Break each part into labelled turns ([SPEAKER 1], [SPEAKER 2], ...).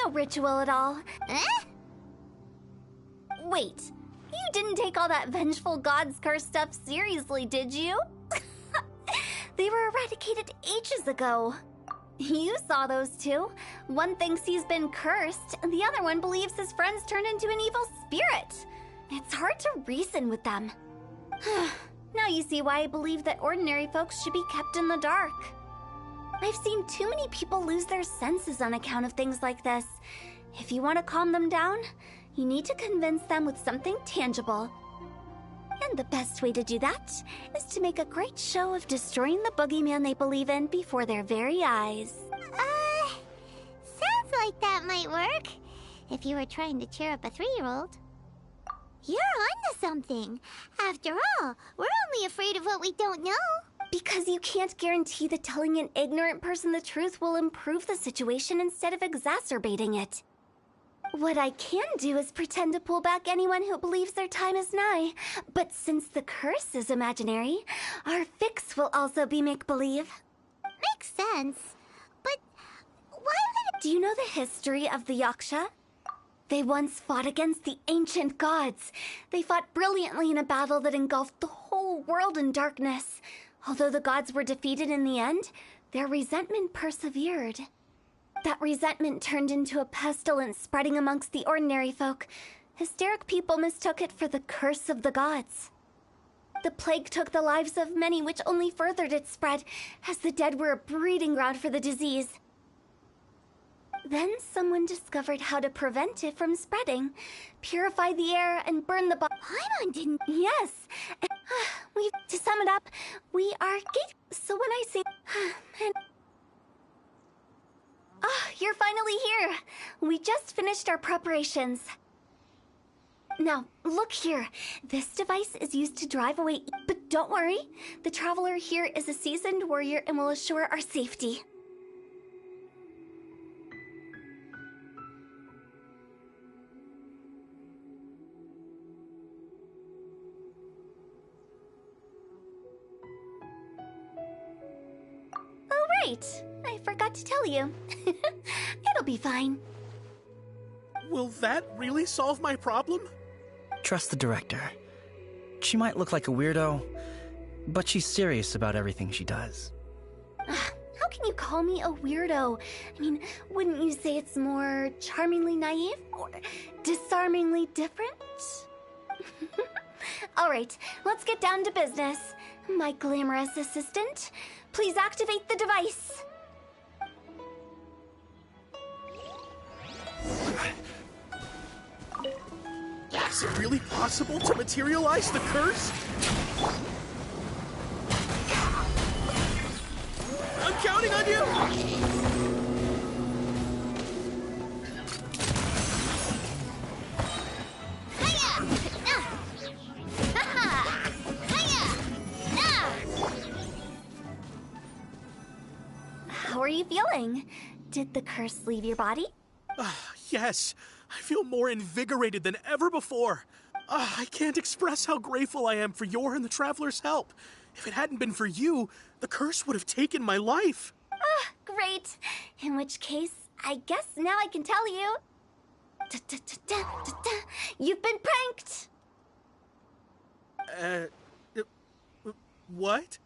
[SPEAKER 1] no ritual at all.
[SPEAKER 2] Eh?
[SPEAKER 1] Wait, you didn't take all that vengeful god's curse stuff seriously, did you? They were eradicated ages ago. You saw those two. One thinks he's been cursed, and the other one believes his friends turned into an evil spirit. It's hard to reason with them. Now you see why I believe that ordinary folks should be kept in the dark. I've seen too many people lose their senses on account of things like this. If you want to calm them down, you need to convince them with something tangible. And the best way to do that is to make a great show of destroying the boogeyman they believe in before their very eyes.
[SPEAKER 2] Sounds like that might work. If you were trying to cheer up a 3-year-old. You're onto something. After all, we're only afraid of what we don't know.
[SPEAKER 1] Because you can't guarantee that telling an ignorant person the truth will improve the situation instead of exacerbating it. What I can do is pretend to pull back anyone who believes their time is nigh. But since the curse is imaginary, our fix will also be make-believe.
[SPEAKER 2] Makes sense. But why would it...
[SPEAKER 1] Do you know the history of the Yaksha? They once fought against the ancient gods. They fought brilliantly in a battle that engulfed the whole world in darkness. Although the gods were defeated in the end, their resentment persevered. That resentment turned into a pestilence spreading amongst the ordinary folk. Hysteric people mistook it for the curse of the gods. The plague took the lives of many, which only furthered its spread, as the dead were a breeding ground for the disease. Then someone discovered how to prevent it from spreading, purify the air, and burn the
[SPEAKER 2] Paimon didn't...
[SPEAKER 1] Yes. To sum it up, we are So when I say... you're finally here. We just finished our preparations. Now, look here. This device is used to drive away... But don't worry. The traveler here is a seasoned warrior and will assure our safety. Oh, right. I forgot to tell you. It'll be fine.
[SPEAKER 3] Will that really solve my problem?
[SPEAKER 4] Trust the director. She might look like a weirdo, but she's serious about everything she does.
[SPEAKER 1] How can you call me a weirdo? I mean, wouldn't you say it's more charmingly naive or disarmingly different? All right, let's get down to business. My glamorous assistant, please activate the device.
[SPEAKER 3] Is it really possible to materialize the curse? I'm counting on you!
[SPEAKER 1] How are you feeling? Did the curse leave your body?
[SPEAKER 3] Yes, I feel more invigorated than ever before. I can't express how grateful I am for your and the Traveler's help. If it hadn't been for you, the curse would have taken my life.
[SPEAKER 1] Great. In which case, I guess now I can tell you. You've been pranked!
[SPEAKER 3] What?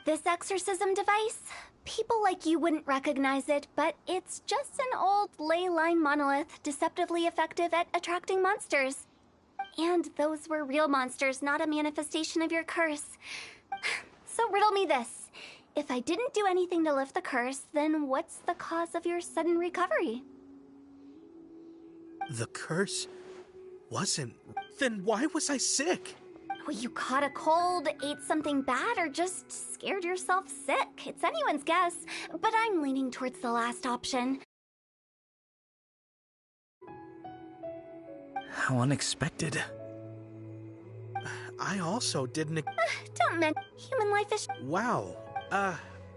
[SPEAKER 1] This exorcism device? People like you wouldn't recognize it, but it's just an old ley line monolith deceptively effective at attracting monsters. And those were real monsters, not a manifestation of your curse. So riddle me this. If I didn't do anything to lift the curse, then what's the cause of your sudden recovery?
[SPEAKER 3] The curse wasn't... Then why was I sick?
[SPEAKER 1] Well, you caught a cold, ate something bad, or just scared yourself sick. It's anyone's guess, but I'm leaning towards the last option.
[SPEAKER 4] How unexpected.
[SPEAKER 3] I also didn't...
[SPEAKER 1] Don't mention human life is...
[SPEAKER 3] Wow.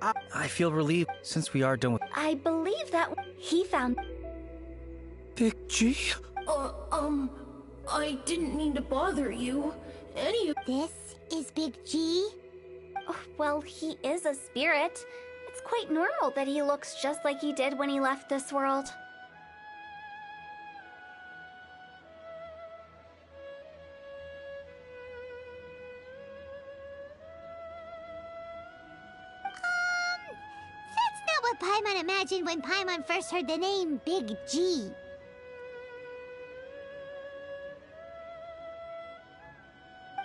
[SPEAKER 4] I feel relieved since we are done with...
[SPEAKER 1] I believe that he found...
[SPEAKER 4] Big G?
[SPEAKER 5] I didn't mean to bother you.
[SPEAKER 2] This is Big G?
[SPEAKER 1] Oh, well, he is a spirit. It's quite normal that he looks just like he did when he left this world.
[SPEAKER 2] Paimon imagined when Paimon first heard the name Big G.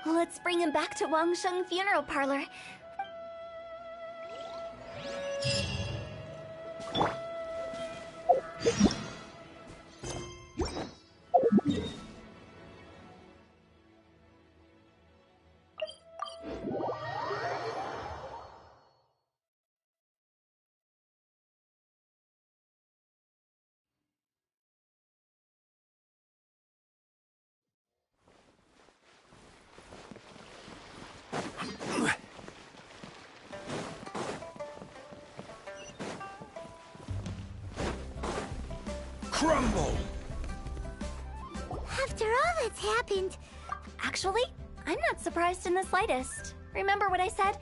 [SPEAKER 1] Let's bring him back to Wangsheng Funeral Parlor.
[SPEAKER 4] Crumble!
[SPEAKER 2] After all that's happened,
[SPEAKER 1] Actually, I'm not surprised in the slightest. Remember what I said?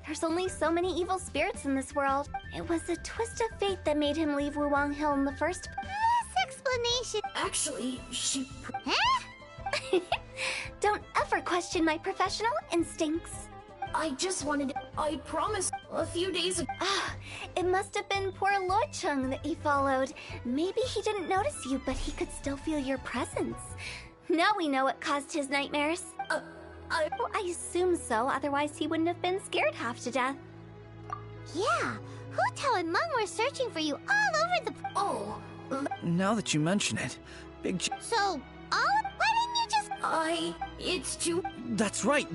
[SPEAKER 1] There's only so many evil spirits in this world. It was a twist of fate that made him leave Wuwang Hill in the first...
[SPEAKER 2] this explanation...
[SPEAKER 5] Actually, she...
[SPEAKER 2] Huh?
[SPEAKER 1] Don't ever question my professional instincts.
[SPEAKER 5] I just wanted to... I promised a few days ago.
[SPEAKER 1] Ah, it must have been poor Lo Chung that you followed. Maybe he didn't notice you, but he could still feel your presence. Now we know what caused his nightmares. Oh, I assume so, otherwise he wouldn't have been scared half to death.
[SPEAKER 2] Yeah, Hu Tao and Meng were searching for you all over the...
[SPEAKER 5] Oh,
[SPEAKER 4] Now that you mention it, Big G...
[SPEAKER 2] So, why didn't you just...
[SPEAKER 5] It's too...
[SPEAKER 4] That's right!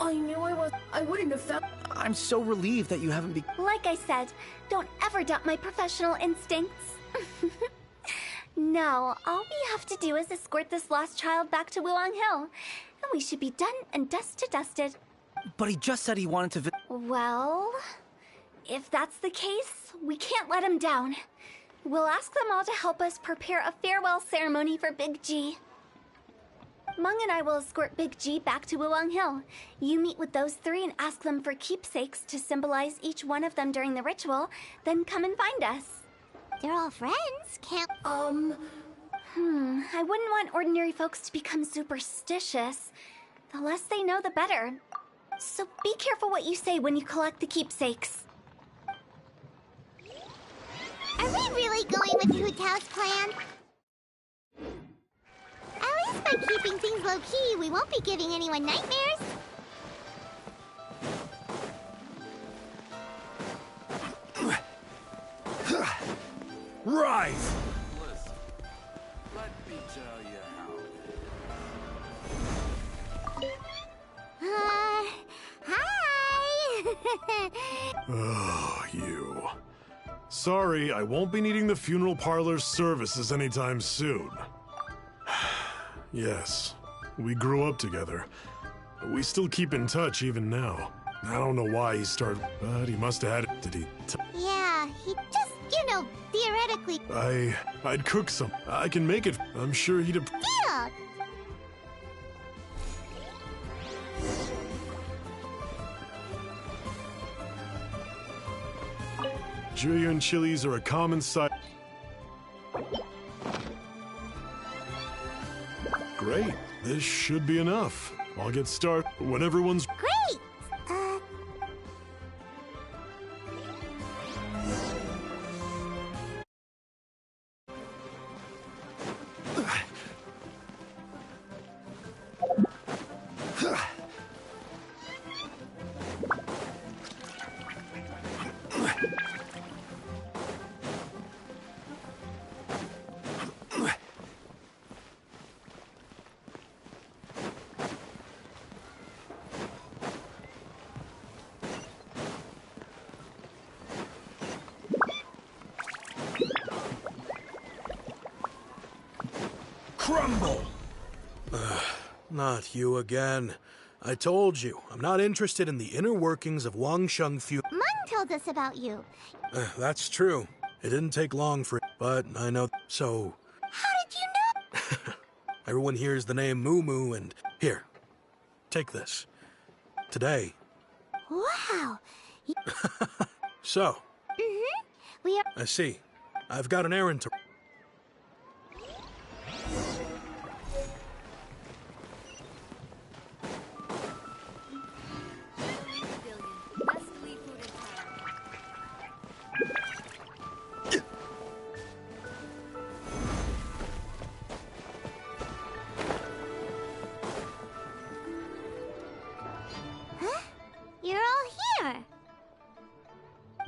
[SPEAKER 5] I knew I wouldn't have felt...
[SPEAKER 4] I'm so relieved that you haven't be...
[SPEAKER 1] Like I said, don't ever doubt my professional instincts. Now, all we have to do is escort this lost child back to Wuang Hill, and we should be done and dusted.
[SPEAKER 4] But he just said he wanted to
[SPEAKER 1] Well, if that's the case, we can't let him down. We'll ask them all to help us prepare a farewell ceremony for Big G. Meng and I will escort Big G back to Wuwang Hill. You meet with those three and ask them for keepsakes to symbolize each one of them during the ritual, then come and find us.
[SPEAKER 2] They're all friends, can't...
[SPEAKER 1] I wouldn't want ordinary folks to become superstitious. The less they know, the better. So be careful what you say when you collect the keepsakes.
[SPEAKER 2] Are we really going with Hu Tao's plan? At least by keeping things low-key, we won't be giving anyone nightmares.
[SPEAKER 6] Rise!
[SPEAKER 7] Listen, let me tell you how.
[SPEAKER 2] Hi!
[SPEAKER 6] Oh, you. Sorry, I won't be needing the funeral parlor's services anytime soon. Yes, we grew up together. We still keep in touch even now. I don't know why he started, but he must have had it. Did he?
[SPEAKER 2] Yeah, he just, theoretically...
[SPEAKER 6] I'd cook some. I can make it. I'm sure he'd...
[SPEAKER 2] Deal!
[SPEAKER 6] Julian chilies are a common sight. Great. This should be enough. I'll get started when everyone's...
[SPEAKER 2] Great!
[SPEAKER 4] crumble!
[SPEAKER 3] Not you again. I told you, I'm not interested in the inner workings of Wangsheng Fu.
[SPEAKER 2] Meng told us about you.
[SPEAKER 3] That's true. It didn't take long for it, but I know. So,
[SPEAKER 2] How did you know?
[SPEAKER 3] everyone hears the name Moo Moo, and here, take this. Today.
[SPEAKER 2] Wow.
[SPEAKER 3] So,
[SPEAKER 2] We are...
[SPEAKER 3] I see. I've got an errand to.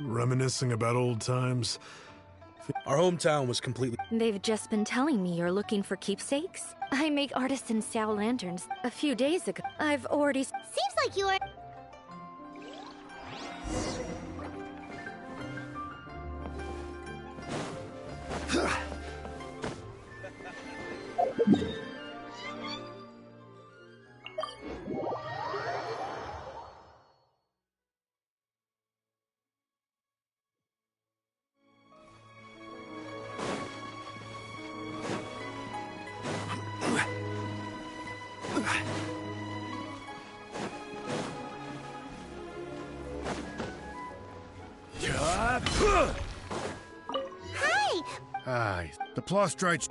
[SPEAKER 6] Reminiscing about old times.
[SPEAKER 3] Our hometown was completely.
[SPEAKER 8] They've just been telling me you're looking for keepsakes. I make artisan Xiao lanterns. A few days ago, I've already...
[SPEAKER 2] Seems like you are...
[SPEAKER 9] Aye, the Plostrite...